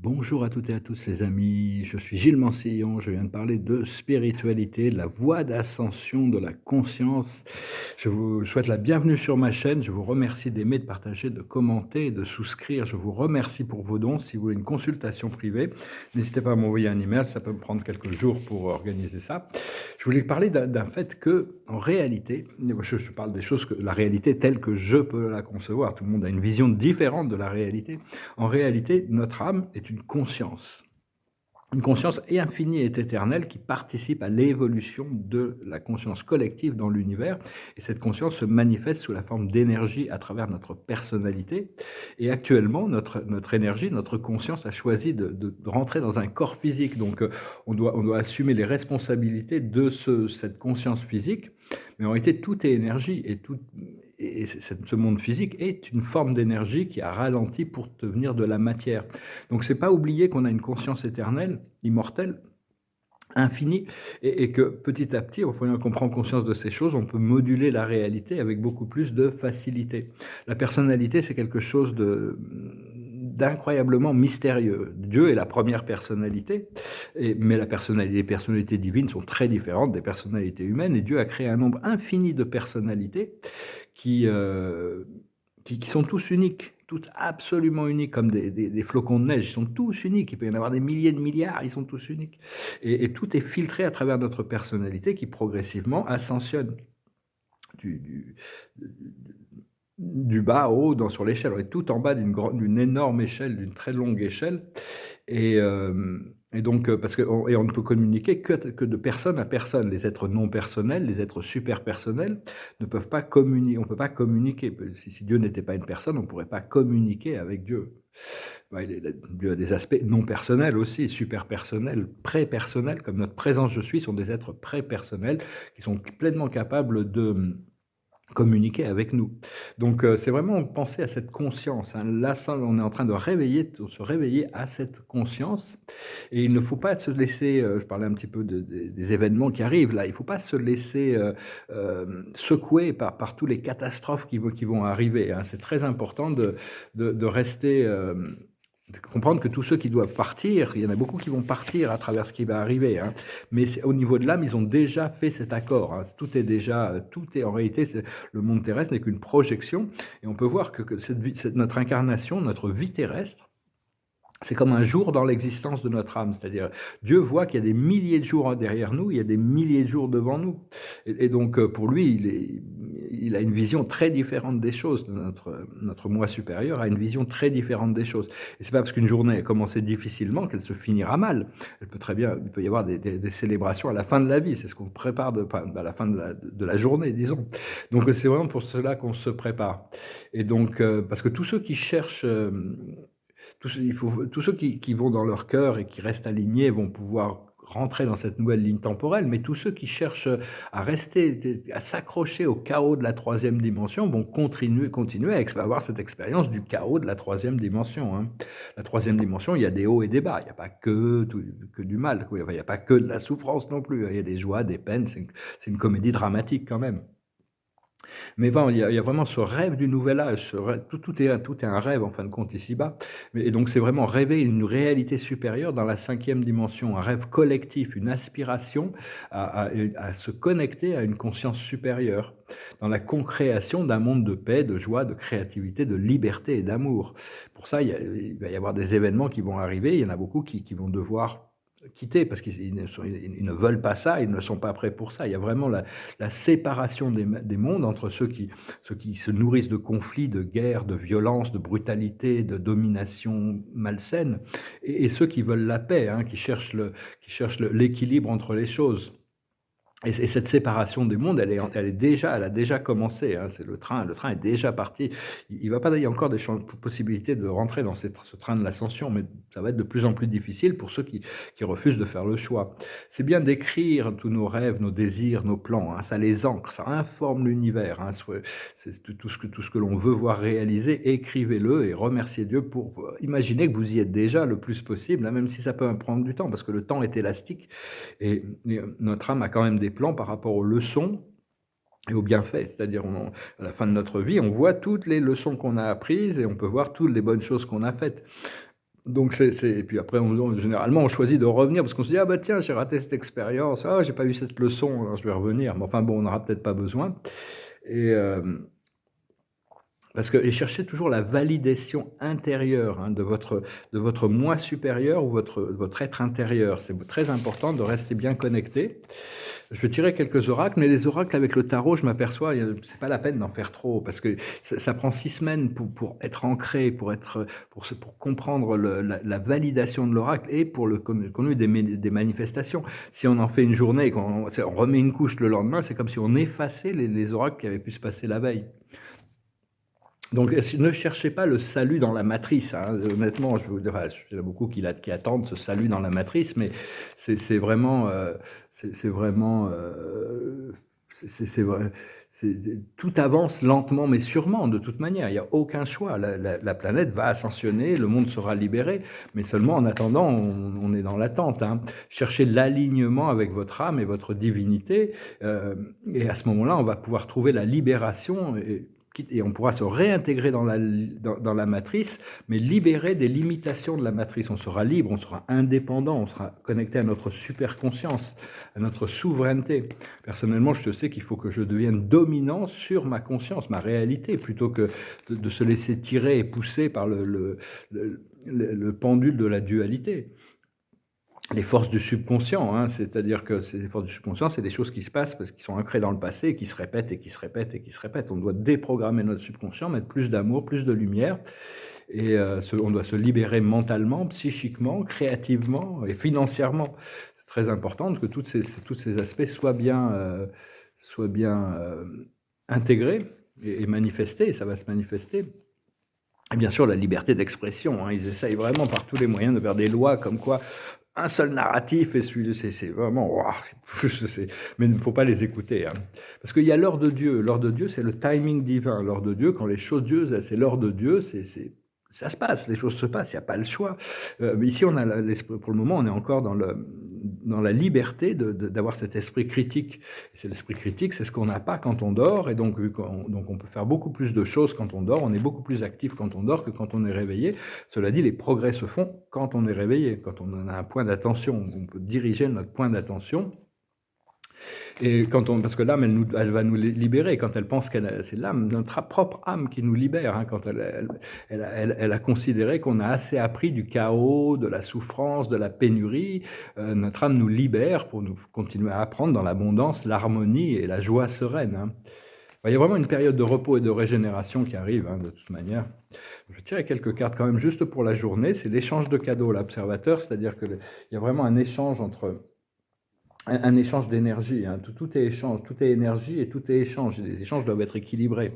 Bonjour à toutes et à tous les amis, je suis Gilles Mansillon, je viens de parler de spiritualité, de la voie d'ascension de la conscience. Je vous souhaite la bienvenue sur ma chaîne, je vous remercie d'aimer, de partager, de commenter et de souscrire. Je vous remercie pour vos dons. Si vous voulez une consultation privée, n'hésitez pas à m'envoyer un email, ça peut me prendre quelques jours pour organiser ça. Je voulais parler d'un fait que, en réalité, je parle des choses, que la réalité telle que je peux la concevoir, tout le monde a une vision différente de la réalité. En réalité, notre âme est une conscience et infinie et éternelle qui participe à l'évolution de la conscience collective dans l'univers. Et cette conscience se manifeste sous la forme d'énergie à travers notre personnalité. Et actuellement, notre énergie, notre conscience a choisi de rentrer dans un corps physique. Donc, on doit assumer les responsabilités de cette conscience physique. Mais en réalité, tout est énergie et ce monde physique est une forme d'énergie qui a ralenti pour devenir de la matière. Donc c'est pas oublier qu'on a une conscience éternelle, immortelle, infinie, et que petit à petit, au fur et à mesure qu'on prend conscience de ces choses, on peut moduler la réalité avec beaucoup plus de facilité. La personnalité, c'est quelque chose d'incroyablement mystérieux. Dieu est la première personnalité, mais les personnalités divines sont très différentes des personnalités humaines, et Dieu a créé un nombre infini de personnalités qui, euh, qui sont tous uniques, toutes absolument uniques, comme des flocons de neige. Ils sont tous uniques. Il peut y en avoir des milliers de milliards, ils sont tous uniques. Et tout est filtré à travers notre personnalité qui progressivement ascensionne du, du, du bas au haut sur l'échelle. On est tout en bas d'une énorme échelle, d'une très longue échelle. Et donc, parce qu'on ne peut communiquer que de personne à personne. Les êtres non personnels, les êtres super personnels ne peuvent pas communiquer. On ne peut pas communiquer. Si Dieu n'était pas une personne, on ne pourrait pas communiquer avec Dieu. Dieu a des aspects non personnels aussi, super personnels, pré-personnels, comme notre présence je suis, sont des êtres pré-personnels qui sont pleinement capables de communiquer avec nous. Donc c'est vraiment penser à cette conscience, hein. Là, ça, on est en train de se réveiller à cette conscience, et il ne faut pas se laisser, je parlais un petit peu des événements qui arrivent là, il ne faut pas se laisser secouer par tous les catastrophes qui vont arriver, hein. C'est très important de rester... de comprendre que tous ceux qui doivent partir, il y en a beaucoup qui vont partir à travers ce qui va arriver, hein. Mais au niveau de l'âme, ils ont déjà fait cet accord, hein. Tout est en réalité, le monde terrestre n'est qu'une projection, et on peut voir que notre incarnation, notre vie terrestre, c'est comme un jour dans l'existence de notre âme. C'est-à-dire, Dieu voit qu'il y a des milliers de jours derrière nous, il y a des milliers de jours devant nous. Et donc, pour lui, il a une vision très différente des choses. Notre moi supérieur a une vision très différente des choses. Et c'est pas parce qu'une journée a commencé difficilement qu'elle se finira mal. Il peut y avoir des célébrations à la fin de la vie. C'est ce qu'on prépare à la fin de la journée, disons. Donc, c'est vraiment pour cela qu'on se prépare. Et donc, parce que tous ceux qui cherchent... tous ceux qui vont dans leur cœur et qui restent alignés vont pouvoir rentrer dans cette nouvelle ligne temporelle, mais tous ceux qui cherchent à rester, à s'accrocher au chaos de la troisième dimension vont continuer à avoir cette expérience du chaos de la troisième dimension, hein. La troisième dimension, il y a des hauts et des bas, il n'y a pas que du mal, quoi. Il n'y a pas que de la souffrance non plus, il y a des joies, des peines, c'est une comédie dramatique quand même. Mais bon, il y a vraiment ce rêve du nouvel âge, tout est un rêve en fin de compte ici-bas. Et donc c'est vraiment rêver une réalité supérieure dans la cinquième dimension, un rêve collectif, une aspiration à se connecter à une conscience supérieure, dans la concréation d'un monde de paix, de joie, de créativité, de liberté et d'amour. Pour ça, il va y avoir des événements qui vont arriver, il y en a beaucoup qui vont devoir quitter parce qu'ils ne veulent pas ça, ils ne sont pas prêts pour ça. Il y a vraiment la séparation des mondes entre ceux qui se nourrissent de conflits, de guerres, de violences, de brutalité, de domination malsaine, et ceux qui veulent la paix, hein, qui cherchent l'équilibre entre les choses. Et cette séparation des mondes, elle a déjà commencé, hein. C'est le train est déjà parti. Il va pas, il y a encore des possibilités de rentrer dans ce train de l'ascension, mais ça va être de plus en plus difficile pour ceux qui refusent de faire le choix. C'est bien d'écrire tous nos rêves, nos désirs, nos plans, hein. Ça les ancre, ça informe l'univers, hein. C'est tout ce que l'on veut voir réaliser, écrivez-le et remerciez Dieu pour imaginer que vous y êtes déjà le plus possible, hein, même si ça peut prendre du temps, parce que le temps est élastique. Et notre âme a quand même des plans par rapport aux leçons et aux bienfaits. C'est-à-dire, à la fin de notre vie, on voit toutes les leçons qu'on a apprises et on peut voir toutes les bonnes choses qu'on a faites. Donc et puis après généralement on choisit de revenir parce qu'on se dit: «Ah bah tiens, j'ai raté cette expérience. Ah, j'ai pas eu cette leçon, alors je vais revenir». Mais enfin bon, on n'aura peut-être pas besoin et parce que et cherchez toujours la validation intérieure, hein, de votre moi supérieur ou votre être intérieur. C'est très important de rester bien connecté. Je vais tirer quelques oracles, mais les oracles avec le tarot, je m'aperçois, c'est pas la peine d'en faire trop parce que ça prend 6 semaines pour être ancré, pour comprendre la validation de l'oracle et pour le contenu des manifestations. Si on en fait une journée et on remet une couche le lendemain, c'est comme si on effaçait les oracles qui avaient pu se passer la veille. Donc, ne cherchez pas le salut dans la matrice, hein. Honnêtement, je vous dirais, il y en a beaucoup qui attendent ce salut dans la matrice, mais c'est vraiment, c'est vraiment, c'est vrai, tout avance lentement mais sûrement, de toute manière. Il y a aucun choix. La planète va ascensionner, le monde sera libéré, mais seulement en attendant, on est dans l'attente, hein. Cherchez l'alignement avec votre âme et votre divinité, et à ce moment-là, on va pouvoir trouver la libération et on pourra se réintégrer dans la matrice, mais libéré des limitations de la matrice. On sera libre, on sera indépendant, on sera connecté à notre super-conscience, à notre souveraineté. Personnellement, je sais qu'il faut que je devienne dominant sur ma conscience, ma réalité, plutôt que de se laisser tirer et pousser par le pendule de la dualité. Les forces du subconscient, hein, c'est-à-dire que les forces du subconscient, c'est des choses qui se passent parce qu'ils sont ancrées dans le passé et qui se répètent et qui se répètent et qui se répètent. On doit déprogrammer notre subconscient, mettre plus d'amour, plus de lumière et on doit se libérer mentalement, psychiquement, créativement et financièrement. C'est très important que tous ces aspects soient bien intégrés et manifestés, ça va se manifester. Et bien sûr, la liberté d'expression, hein, ils essayent vraiment par tous les moyens de faire des lois comme quoi un seul narratif et celui c'est vraiment waouh, mais il ne faut pas les écouter, hein. Parce qu'il y a l'heure de Dieu. L'heure de Dieu, c'est le timing divin. L'heure de Dieu, quand les choses de Dieu, c'est l'heure de Dieu, ça se passe, les choses se passent, il n'y a pas le choix. Mais ici, on a l'esprit, pour le moment, on est encore dans la liberté d'avoir cet esprit critique. C'est l'esprit critique, c'est ce qu'on n'a pas quand on dort, et donc, donc on peut faire beaucoup plus de choses quand on dort, on est beaucoup plus actif quand on dort que quand on est réveillé. Cela dit, les progrès se font quand on est réveillé, quand on a un point d'attention, on peut diriger notre point d'attention. Et parce que l'âme, elle va nous libérer quand elle pense c'est l'âme, notre propre âme qui nous libère, hein, quand elle a considéré qu'on a assez appris du chaos, de la souffrance, de la pénurie. Notre âme nous libère pour nous continuer à apprendre dans l'abondance, l'harmonie et la joie sereine, hein. Il y a vraiment une période de repos et de régénération qui arrive, hein, de toute manière. Je vais tirer quelques cartes quand même juste pour la journée. C'est l'échange de cadeaux, l'observateur, c'est-à-dire qu'il y a vraiment un échange un échange d'énergie, hein. Tout est échange, tout est énergie et tout est échange. Les échanges doivent être équilibrés.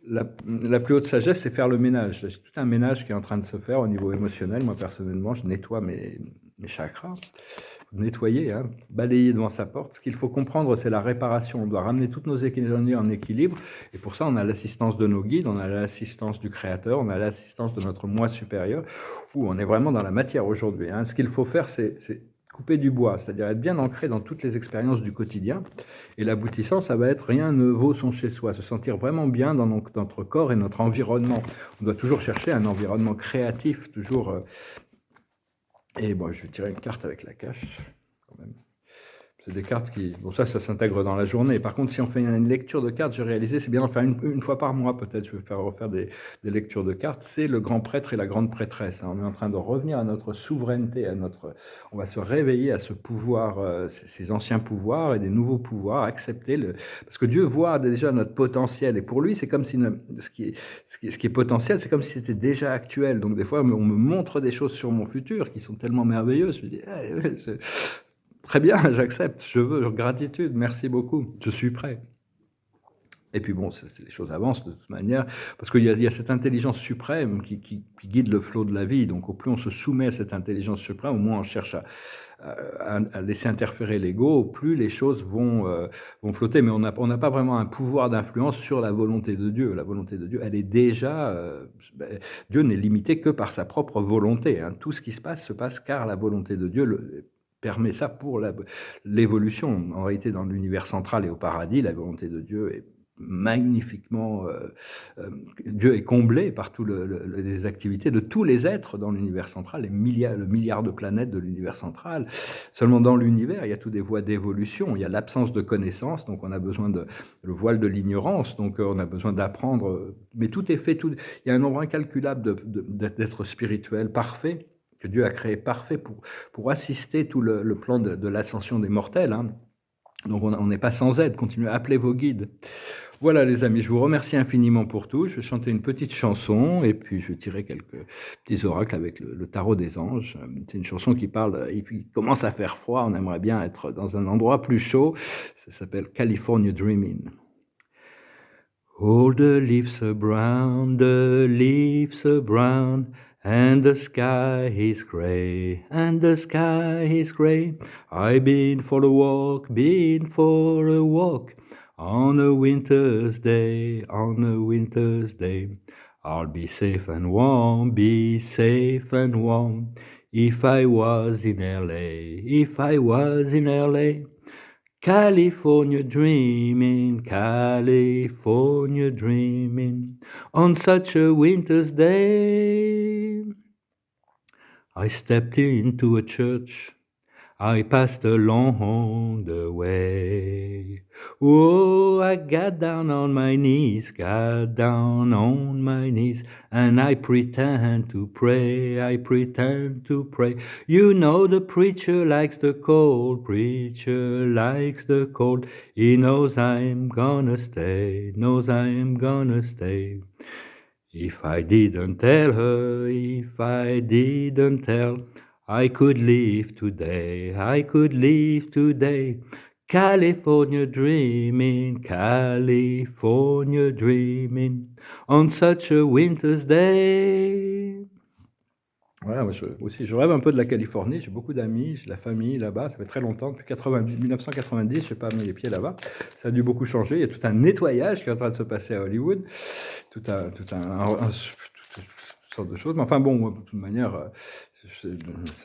La plus haute sagesse, c'est faire le ménage. C'est tout un ménage qui est en train de se faire au niveau émotionnel. Moi, personnellement, je nettoie mes chakras. Nettoyer, hein, balayer devant sa porte. Ce qu'il faut comprendre, c'est la réparation. On doit ramener toutes nos énergies en équilibre. Et pour ça, on a l'assistance de nos guides, on a l'assistance du Créateur, on a l'assistance de notre moi supérieur. On est vraiment dans la matière aujourd'hui, hein. Ce qu'il faut faire, c'est couper du bois, c'est-à-dire être bien ancré dans toutes les expériences du quotidien. Et l'aboutissant, ça va être rien ne vaut son chez-soi, se sentir vraiment bien dans notre corps et notre environnement. On doit toujours chercher un environnement créatif, toujours. Et bon, je vais tirer une carte avec la cache, quand même. C'est des cartes qui... Bon, ça s'intègre dans la journée. Par contre, si on fait une lecture de cartes, j'ai réalisé, c'est bien d'en faire une fois par mois, peut-être. Je vais refaire des lectures de cartes. C'est le grand prêtre et la grande prêtresse, hein. On est en train de revenir à notre souveraineté, on va se réveiller à ce pouvoir, ces anciens pouvoirs et des nouveaux pouvoirs, accepter parce que Dieu voit déjà notre potentiel. Et pour lui, c'est comme si ce qui est potentiel, c'est comme si c'était déjà actuel. Donc, des fois, on me montre des choses sur mon futur qui sont tellement merveilleuses. Je me dis, très bien, j'accepte, je veux, gratitude, merci beaucoup, je suis prêt. Et puis bon, les choses avancent de toute manière, parce qu'il y a cette intelligence suprême qui guide le flot de la vie. Donc au plus on se soumet à cette intelligence suprême, au moins on cherche à laisser interférer l'ego, au plus les choses vont flotter. Mais on n'a pas vraiment un pouvoir d'influence sur la volonté de Dieu. La volonté de Dieu, elle est déjà... Dieu n'est limité que par sa propre volonté, hein. Tout ce qui se passe car la volonté de Dieu permet ça pour l'évolution. En réalité, dans l'univers central et au paradis, la volonté de Dieu est magnifiquement, Dieu est comblé par tous les activités de tous les êtres dans l'univers central, le milliard de planètes de l'univers central. Seulement dans l'univers, il y a toutes des voies d'évolution, il y a l'absence de connaissances, donc on a besoin de le voile de l'ignorance, donc on a besoin d'apprendre, mais tout est fait, il y a un nombre incalculable d'êtres spirituels parfaits, que Dieu a créé parfait pour assister tout le plan de l'ascension des mortels, hein. Donc on n'est pas sans aide, continuez à appeler vos guides. Voilà les amis, je vous remercie infiniment pour tout. Je vais chanter une petite chanson et puis je vais tirer quelques petits oracles avec le tarot des anges. C'est une chanson qui parle, il commence à faire froid, on aimerait bien être dans un endroit plus chaud. Ça s'appelle California Dreaming. All the leaves are brown, the leaves are brown, and the sky is gray, and the sky is gray. I've been for a walk, been for a walk, on a winter's day, on a winter's day. I'll be safe and warm, be safe and warm, if I was in LA, if I was in LA. California dreaming, California dreaming, on such a winter's day. I stepped into a church, I passed along the way. Oh, I got down on my knees, got down on my knees, and I pretend to pray, I pretend to pray. You know the preacher likes the cold, preacher likes the cold. He knows I'm gonna stay, knows I'm gonna stay. If I didn't tell her, if I didn't tell, I could leave today, I could leave today. California dreaming, California dreaming, on such a winter's day. Voilà, moi aussi, je rêve un peu de la Californie, j'ai beaucoup d'amis, j'ai de la famille là-bas, ça fait très longtemps, depuis 1990, je n'ai pas mis les pieds là-bas, ça a dû beaucoup changer, il y a tout un nettoyage qui est en train de se passer à Hollywood, toutes sortes de choses, mais enfin bon, de toute manière,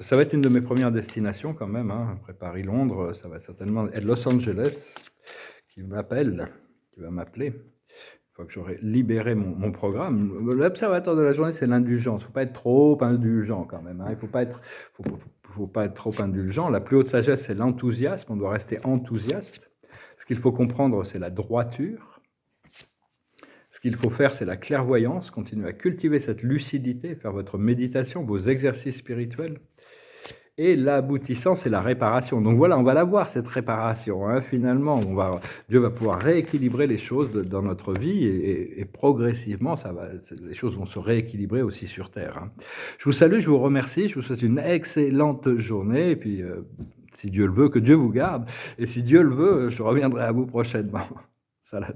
ça va être une de mes premières destinations quand même, hein. Après Paris-Londres, ça va certainement être Los Angeles qui m'appelle, qui va m'appeler. Une fois que j'aurai libéré mon programme. L'observateur de la journée, c'est l'indulgence. Il ne faut pas être trop indulgent quand même, hein. Il ne faut pas être trop indulgent. La plus haute sagesse, c'est l'enthousiasme. On doit rester enthousiaste. Ce qu'il faut comprendre, c'est la droiture. Ce qu'il faut faire, c'est la clairvoyance. Continuer à cultiver cette lucidité, faire votre méditation, vos exercices spirituels. Et l'aboutissant, c'est la réparation. Donc voilà, on va la voir, cette réparation, hein. Finalement, Dieu va pouvoir rééquilibrer les choses dans notre vie et progressivement, les choses vont se rééquilibrer aussi sur Terre, hein. Je vous salue, je vous remercie, je vous souhaite une excellente journée et puis, si Dieu le veut, que Dieu vous garde. Et si Dieu le veut, je reviendrai à vous prochainement. Salat.